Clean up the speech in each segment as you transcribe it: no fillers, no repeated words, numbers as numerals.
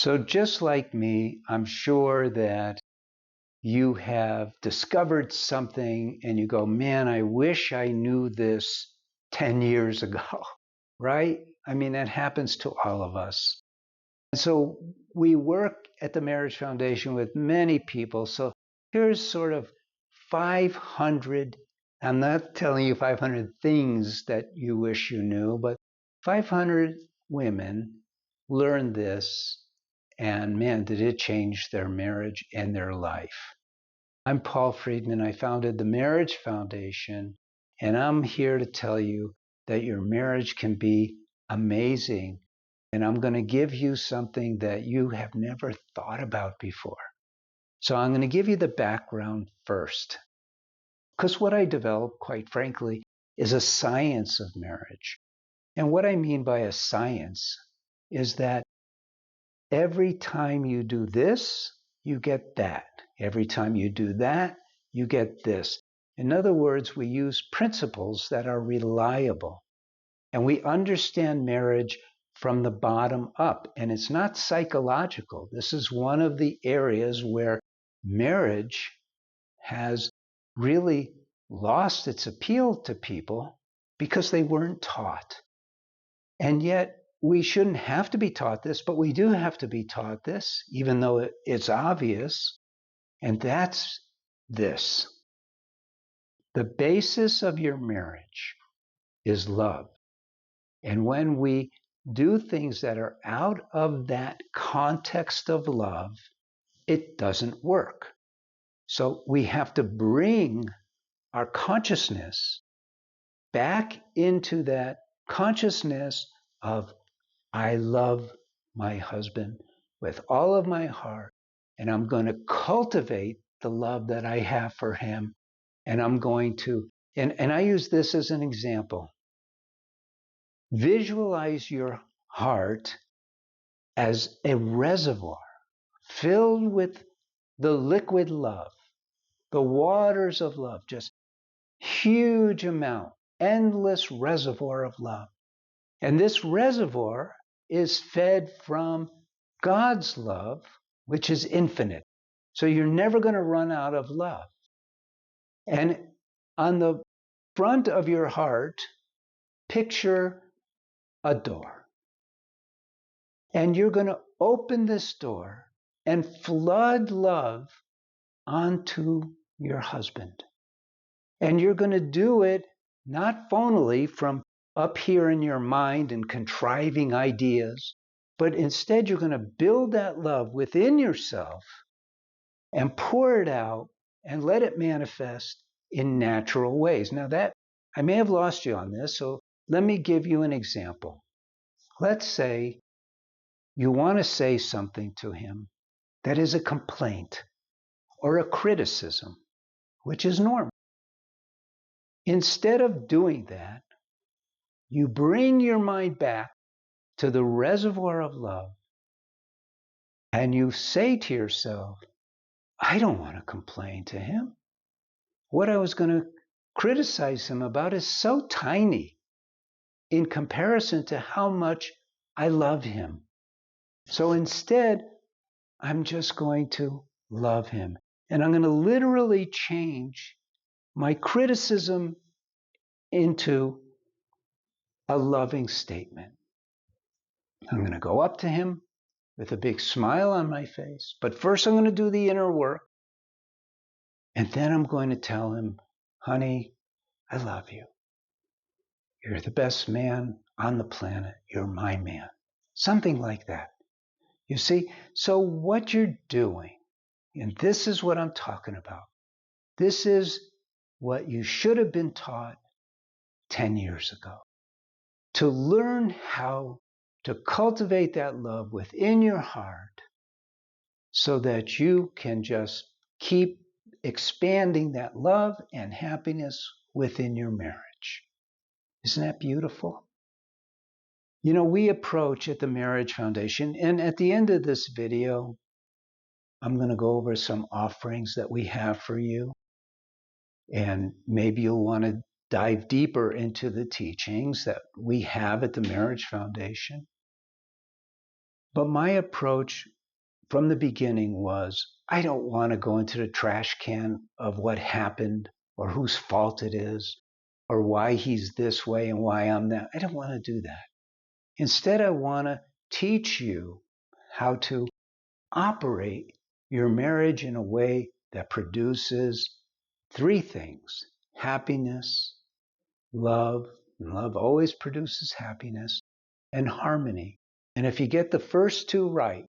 So just like me, I'm sure that you have discovered something and you go, man, I wish I knew this 10 years ago, right? I mean, that happens to all of us. And so we work at the Marriage Foundation with many people. So here's sort of 500, I'm not telling you 500 things that you wish you knew, but 500 women learned this. And man, did it change their marriage and their life. I'm Paul Friedman. I founded the Marriage Foundation, and I'm here to tell you that your marriage can be amazing. And I'm going to give you something that you have never thought about before. So I'm going to give you the background first. Because what I developed, quite frankly, is a science of marriage. And what I mean by a science is that every time you do this, you get that. Every time you do that, you get this. In other words, we use principles that are reliable. And we understand marriage from the bottom up. And it's not psychological. This is one of the areas where marriage has really lost its appeal to people because they weren't taught. And yet, we shouldn't have to be taught this, but we do have to be taught this, even though it's obvious. And that's this. The basis of your marriage is love. And when we do things that are out of that context of love, it doesn't work. So we have to bring our consciousness back into that consciousness of I love my husband with all of my heart, and I'm going to cultivate the love that I have for him. And I'm going to, and I use this as an example. Visualize your heart as a reservoir filled with the liquid love, the waters of love, just huge amount, endless reservoir of love. And this reservoir is fed from God's love, which is infinite. So you're never going to run out of love. And on the front of your heart, picture a door. And you're going to open this door and flood love onto your husband. And you're going to do it not phonily from up here in your mind and contriving ideas, but instead you're going to build that love within yourself and pour it out and let it manifest in natural ways. Now that, I may have lost you on this, so let me give you an example. Let's say you want to say something to him that is a complaint or a criticism, which is normal. Instead of doing that, you bring your mind back to the reservoir of love and you say to yourself, I don't want to complain to him. What I was going to criticize him about is so tiny in comparison to how much I love him. So instead, I'm just going to love him. And I'm going to literally change my criticism into a loving statement. I'm going to go up to him with a big smile on my face. But first, I'm going to do the inner work. And then I'm going to tell him, honey, I love you. You're the best man on the planet. You're my man. Something like that. You see, so what you're doing, and this is what I'm talking about. This is what you should have been taught 10 years ago. To learn how to cultivate that love within your heart so that you can just keep expanding that love and happiness within your marriage. Isn't that beautiful? You know, we approach at the Marriage Foundation, and at the end of this video, I'm going to go over some offerings that we have for you. And maybe you'll want to dive deeper into the teachings that we have at the Marriage Foundation. But my approach from the beginning was, I don't want to go into the trash can of what happened or whose fault it is or why he's this way and why I'm that. I don't want to do that. Instead, I want to teach you how to operate your marriage in a way that produces three things: happiness, love, and love always produces happiness, and harmony. And if you get the first two right,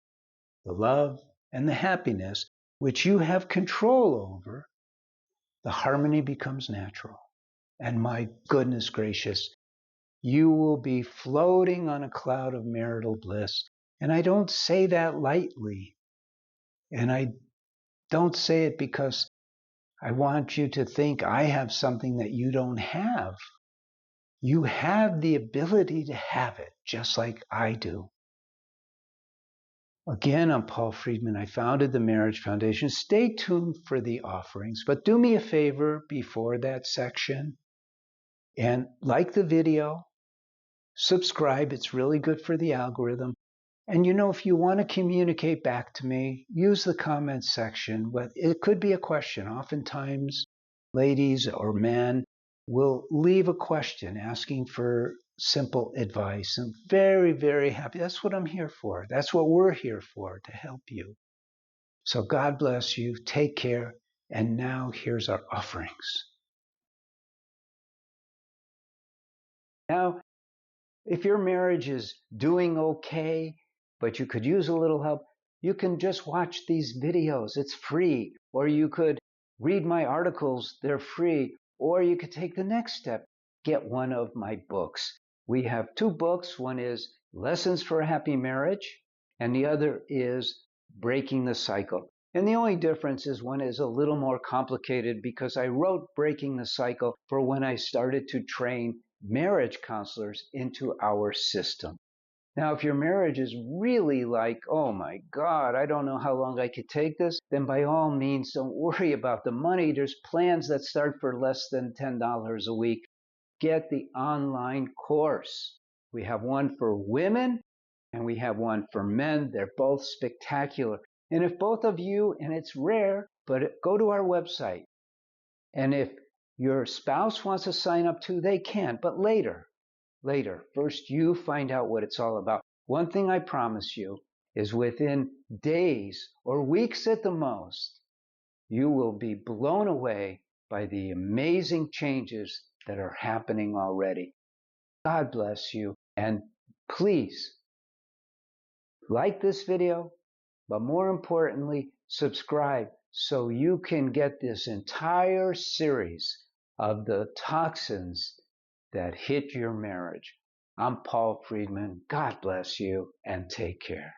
the love and the happiness, which you have control over, the harmony becomes natural. And my goodness gracious, you will be floating on a cloud of marital bliss. And I don't say that lightly. And I don't say it because I want you to think I have something that you don't have. You have the ability to have it just like I do. Again, I'm Paul Friedman. I founded the Marriage Foundation. Stay tuned for the offerings, but do me a favor before that section and like the video, subscribe. It's really good for the algorithm. And if you want to communicate back to me, use the comments section, but it could be a question. Oftentimes, ladies or men will leave a question asking for simple advice. I'm very, very happy. That's what I'm here for. That's what we're here for, to help you. So God bless you. Take care. And now here's our offerings. Now, if your marriage is doing okay, but you could use a little help, you can just watch these videos. It's free. Or you could read my articles. They're free. Or you could take the next step. Get one of my books. We have two books. One is Lessons for a Happy Marriage, and the other is Breaking the Cycle. And the only difference is one is a little more complicated because I wrote Breaking the Cycle for when I started to train marriage counselors into our system. Now, if your marriage is really like, oh my God, I don't know how long I could take this, then by all means, don't worry about the money. There's plans that start for less than $10 a week. Get the online course. We have one for women and we have one for men. They're both spectacular. And if both of you, and it's rare, but go to our website. And if your spouse wants to sign up too, they can, but later. First, you find out what it's all about. One thing I promise you is within days or weeks at the most, you will be blown away by the amazing changes that are happening already. God bless you. And please like this video, but more importantly, subscribe so you can get this entire series of the toxins that hit your marriage. I'm Paul Friedman. God bless you and take care.